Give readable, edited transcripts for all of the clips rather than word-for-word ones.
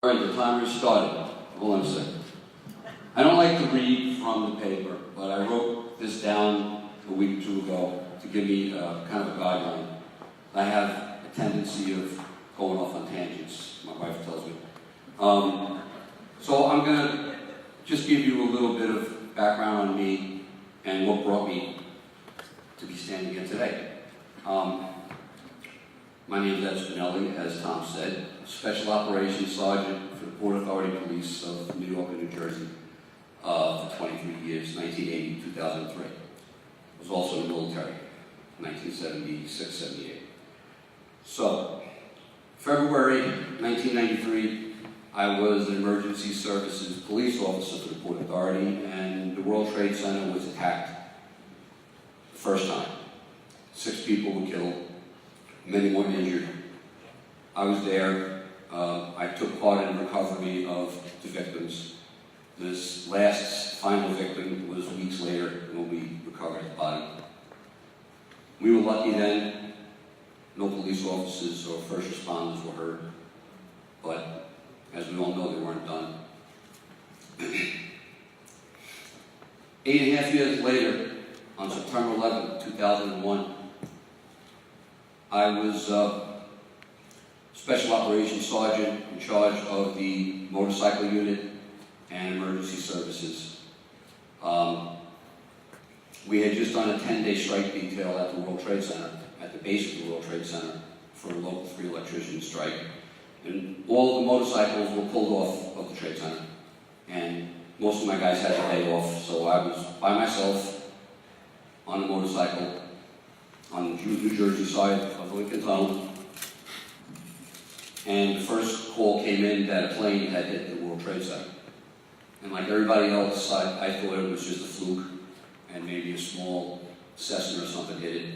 Right, the timer started. Hold on a second. I don't like to read from the paper, but I wrote this down a week or two ago to give me kind of a guideline. I have a tendency of going off on tangents, my wife tells me. So I'm going to just give you a little bit of background on me and what brought me to be standing here today. My name is Ed Spinelli, as Tom said, Special Operations Sergeant for the Port Authority Police of New York and New Jersey for 23 years, 1980 to 2003. I was also in the military, 1976, 78. So, February 1993, I was an emergency services police officer for the Port Authority, and the World Trade Center was attacked the first time. 6 people were killed. Many more injured. I was there. I took part in the recovery of the victims. This last final victim was weeks later when we recovered the body. We were lucky then. No police officers or first responders were hurt. But as we all know, they weren't done. 8.5 years later, on September 11, 2001, I was Special Operations Sergeant in charge of the motorcycle unit and emergency services. We had just done a 10-day strike detail at the World Trade Center, at the base of the World Trade Center, for a local 3 electrician strike. And all of the motorcycles were pulled off of the Trade Center. And most of my guys had the day off, so I was by myself on a motorcycle on the New Jersey side of the Lincoln Tunnel. And the first call came in that a plane had hit the World Trade Center. And like everybody else, I thought it was just a fluke and maybe a small Cessna or something hit it.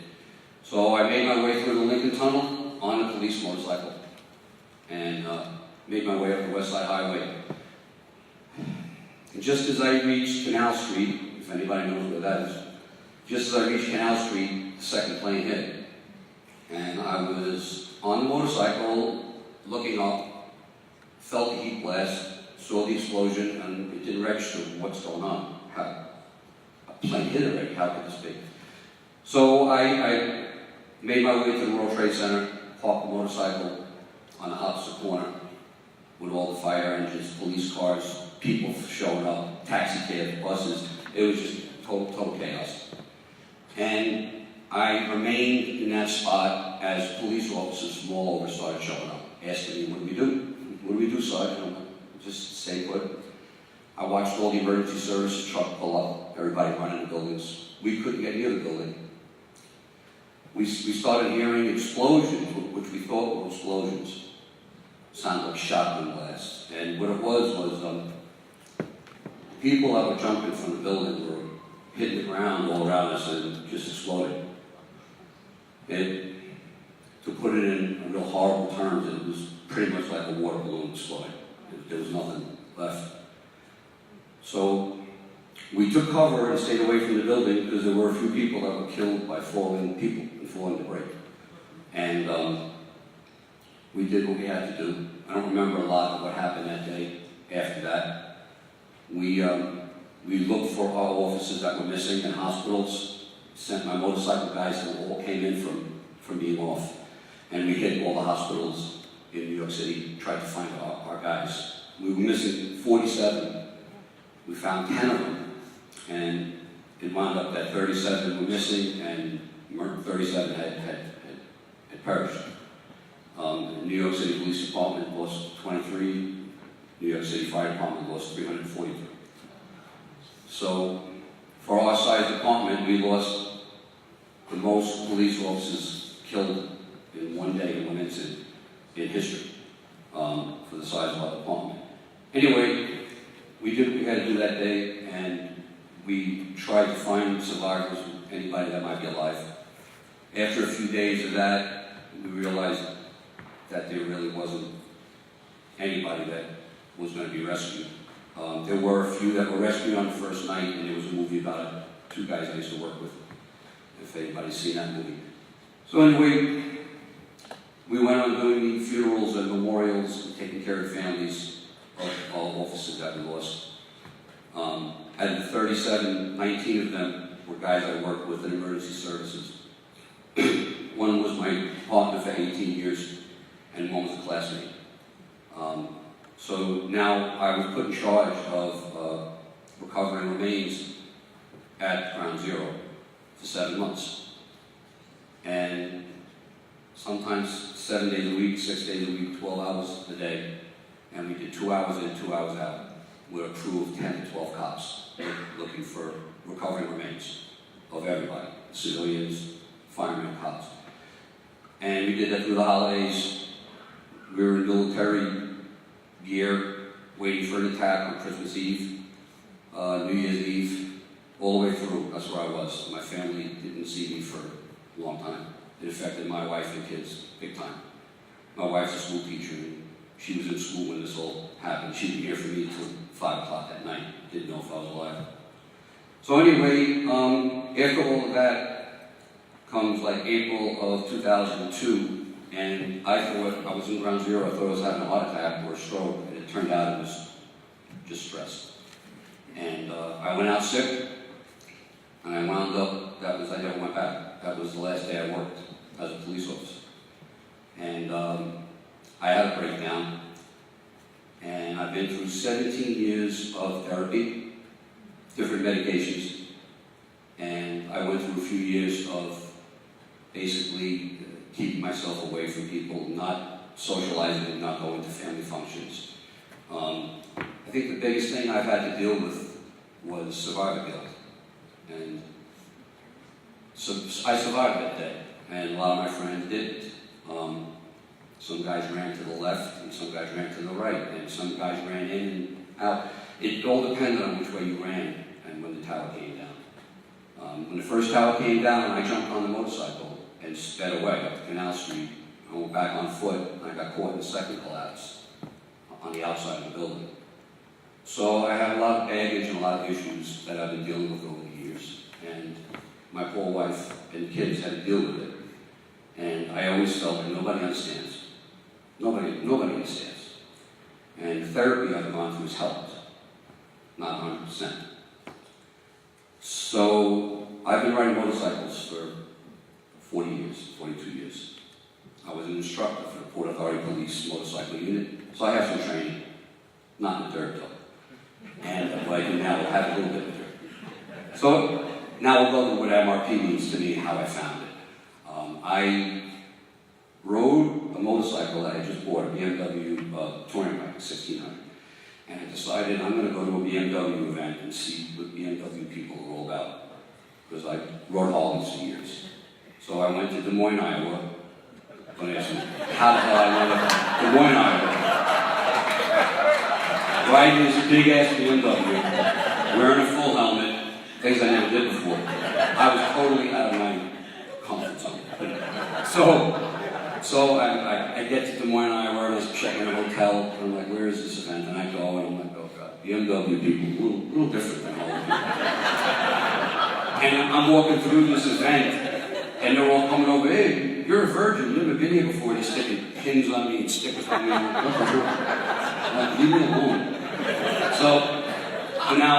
So I made my way through the Lincoln Tunnel on a police motorcycle and made my way up the West Side Highway. And just as I reached Canal Street, if anybody knows where that is, just as I reached Canal Street, the second plane hit. And I was on the motorcycle, looking up, felt the heat blast, saw the explosion, and it didn't register what's going on. A plane hit already, how could this be? So I made my way to the World Trade Center, parked the motorcycle on the opposite corner with all the fire engines, police cars, people showing up, taxi cabs, buses. It was just total chaos. And I remained in that spot as police officers from all over started showing up, asking me, what do we do? What do we do, Sergeant? Just stay put. I watched all the emergency services truck pull up, everybody running the buildings. We couldn't get near the building. We started hearing explosions, which we thought were explosions. Sounded like shotgun blasts. And what it was people that were jumping from the building were hitting the ground all around us and just exploded. And to put it in real horrible terms, it was pretty much like a water balloon exploding. There was nothing left. So we took cover and stayed away from the building because there were a few people that were killed by falling people and falling debris. And we did what we had to do. I don't remember a lot of what happened that day after that. We looked for our officers that were missing in hospitals, sent my motorcycle guys that all came in from being off. And we hit all the hospitals in New York City, tried to find our guys. We were missing 47. We found 10 of them. And it wound up that 37 were missing and 37 had perished. The New York City Police Department lost 23. New York City Fire Department lost 343. So, for our size department, we lost the most police officers killed in one day, in one incident, in history, for the size of our department. Anyway, we did what we had to do that day, and we tried to find survivors, anybody that might be alive. After a few days of that, we realized that there really wasn't anybody that was going to be rescued. There were a few that were rescued on the first night, and there was a movie about it, 2 guys I used to work with, if anybody's seen that movie. So anyway, we went on doing funerals and memorials and taking care of families officers that we lost. Out of the 37, 19 of them were guys I worked with in emergency services. One was my partner for 18 years, and one was a classmate. So now I was put in charge of recovering remains at Ground Zero for 7 months. And sometimes 7 days a week, 6 days a week, 12 hours a day. And we did 2 hours in, 2 hours out. With a crew of 10 to 12 cops looking for recovering remains of everybody, civilians, firemen, cops. And we did that through the holidays. We were in military gear, waiting for an attack on Christmas Eve, New Year's Eve, all the way through. That's where I was. My family didn't see me for a long time. It affected my wife and kids big time. My wife's a school teacher, and she was in school when this all happened. She didn't hear from me until 5 o'clock at night. Didn't know if I was alive. So anyway, after all of that comes like April of 2002, and I thought I was in Ground Zero. I thought I was having a heart attack or a stroke, and it turned out it was just stress. And I went out sick, and I wound up, I never went back. That was the last day I worked as a police officer. And I had a breakdown, and I've been through 17 years of therapy, different medications, and I went through a few years of basically keeping myself away from people, not socializing, not going to family functions. I think the biggest thing I've had to deal with was survivor guilt. And so I survived that day, and a lot of my friends didn't. Some guys ran to the left, and some guys ran to the right, and some guys ran in and out. It all depended on which way you ran and when the tower came down. When the first tower came down, I jumped on the motorcycle and sped away up Canal Street. I went back on foot, and I got caught in the second collapse on the outside of the building. So I have a lot of baggage and a lot of issues that I've been dealing with over the years. And my poor wife and kids had to deal with it. And I always felt that nobody understands. Nobody understands. And the therapy I've gone through has helped. Not 100%. So I've been riding motorcycles for 40 years, 42 years. I was an instructor for the Port Authority Police Motorcycle Unit, so I have some training. Not in the dirt though. And what I do now will have a little bit of dirt. So now we'll go to what MRP means to me and how I found it. I rode a motorcycle that I just bought, a BMW touring bike, 1600. And I decided I'm going to go to a BMW event and see what BMW people are all about. Because I rode Harleys for years. So I went to Des Moines, Iowa. Don't ask me how the hell I wound up in Des Moines, Iowa. Riding this big ass BMW, wearing a full helmet, things I never did before. I was totally out of my comfort zone. So I get to Des Moines, Iowa, and I check in a hotel, and I'm like, where is this event? And I go, and I'm like, oh God, BMW people, a little different than all of you. And I'm walking through this event, and they're all coming over, hey, you're a virgin, you've never been here before, they're sticking pins on me and stickers on me. I'm like, leave me alone. So now,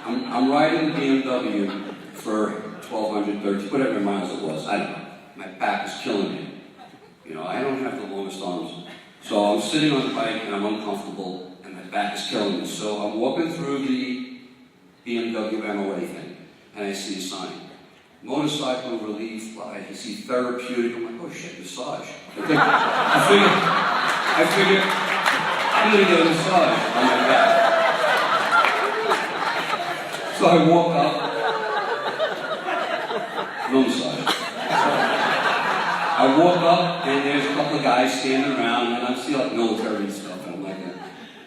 I'm riding the BMW for 1,230, whatever miles it was, I don't know. My back is killing me. You know, I don't have the longest arms. So I'm sitting on the bike and I'm uncomfortable and my back is killing me. So I'm walking through the BMW MOA thing and I see a sign. Motorcycle relief by, I see therapeutic. I'm like, oh shit, massage. I figure, I'm gonna get a massage on my back. So I walk up, no massage. I walk up and there's a couple of guys standing around and I see like military and stuff and I'm like, and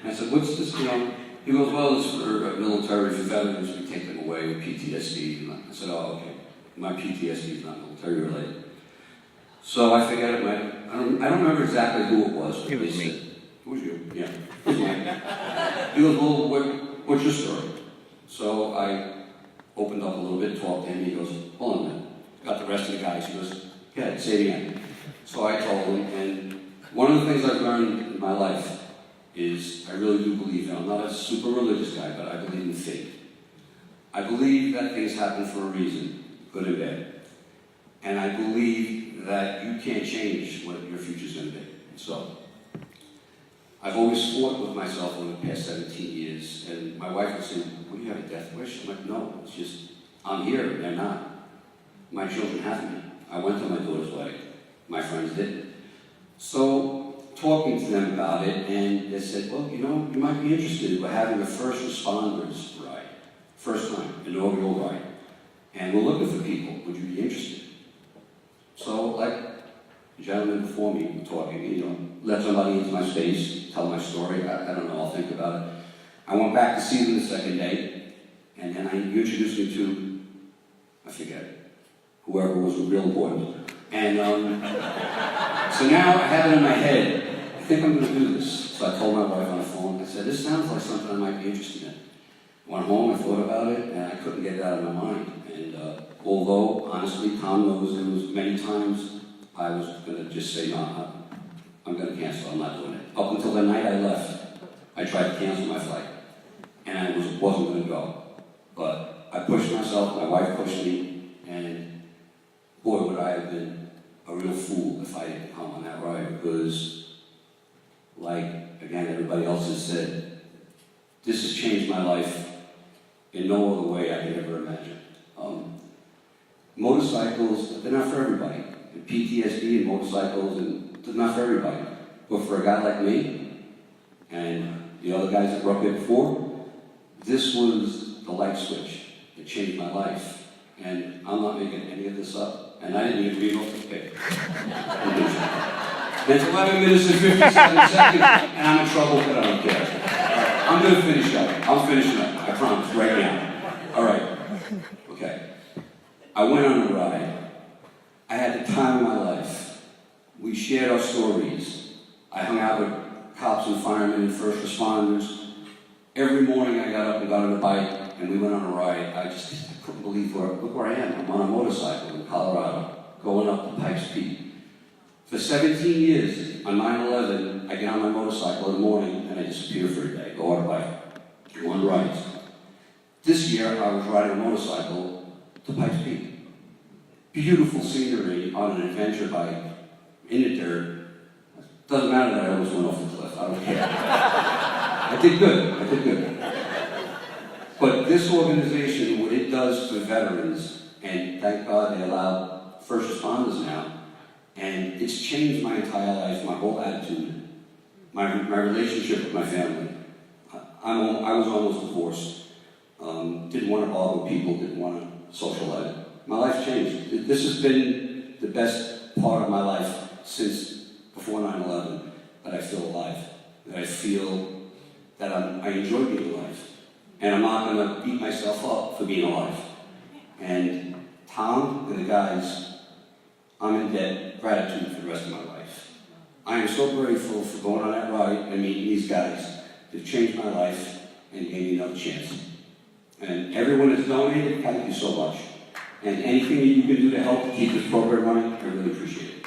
I said, what's this, you know? He goes, well, it's for military, for veterans, we take them away with PTSD. And I said, oh, okay. My PTSD is not military related. So I forget it, I don't remember exactly who it was. It was me. It was you, yeah. It was me. He goes, well, what's your story? So I opened up a little bit, talked to him, he goes, hold on a minute. Got the rest of the guys, he goes, yeah, say it again. So I told him, and one of the things I've learned in my life is I really do believe, and I'm not a super religious guy, but I believe in fate. I believe that things happen for a reason, good and bad. And I believe that you can't change what your future's going to be. So, I've always fought with myself over the past 17 years, and my wife would say, "What, do you have a death wish?" I'm like, "No, it's just, I'm here, and they're not. My children have me. I went to my daughter's wedding. My friends didn't." So, talking to them about it, and they said, "Well, you know, you might be interested. We're having a first responders ride. First time, inaugural ride. And we're looking for people. Would you be interested?" So, like the gentleman before me were talking, you know, let somebody into my space, tell my story. I don't know, I'll think about it. I went back to see them the second day, and then you introduced me to, I forget, whoever was real important. And so now I have it in my head. I think I'm going to do this. So I told my wife on the phone, I said, "This sounds like something I might be interested in." Went home, I thought about it, and I couldn't get it out of my mind. And although, honestly, Tom knows there was many times I was going to just say, "No, I'm going to cancel, I'm not doing it." Up until the night I left, I tried to cancel my flight, and I wasn't going to go. But I pushed myself, my wife pushed me, and boy, would I have been a real fool if I didn't come on that ride, because, like, again, everybody else has said, this has changed my life in no other way I could ever imagine. Motorcycles, they're not for everybody. PTSD and motorcycles, and they're not for everybody. But for a guy like me, and the other guys that were up here before, this was the light switch. It changed my life. And I'm not making any of this up. And I didn't even read off the paper. It's 11 minutes and 57 seconds, and I'm in trouble, but I don't care. I'm going to finish up. I'm finishing up. I promise, right now. All right. Okay. I went on a ride. I had the time of my life. We shared our stories. I hung out with cops and firemen and first responders. Every morning I got up and got on a bike, and we went on a ride. I couldn't believe look where I am. I'm on a motorcycle in Colorado, going up to Pikes Peak. For 17 years, on 9/11, I get on my motorcycle in the morning and I disappear for a day, go on a bike, go on rides. This year, I was riding a motorcycle to Pikes Peak. Beautiful scenery on an adventure bike in the dirt. Doesn't matter that I almost went off the cliff, I don't care. I did good. But this organization, what it does for veterans, and thank God they allow first responders now, and it's changed my entire life, my whole attitude, my relationship with my family. I was almost divorced. Didn't want to bother people, didn't want to socialize. My life changed. This has been the best part of my life since before 9/11, that I feel alive, that I feel that I enjoy being alive. And I'm not going to beat myself up for being alive. And Tom and the guys, I'm in debt gratitude for the rest of my life. I am so grateful for going on that ride and meeting these guys. They've changed my life and gave me another chance. And everyone that's donated, thank you so much. And anything that you can do to help keep this program running, I really appreciate it.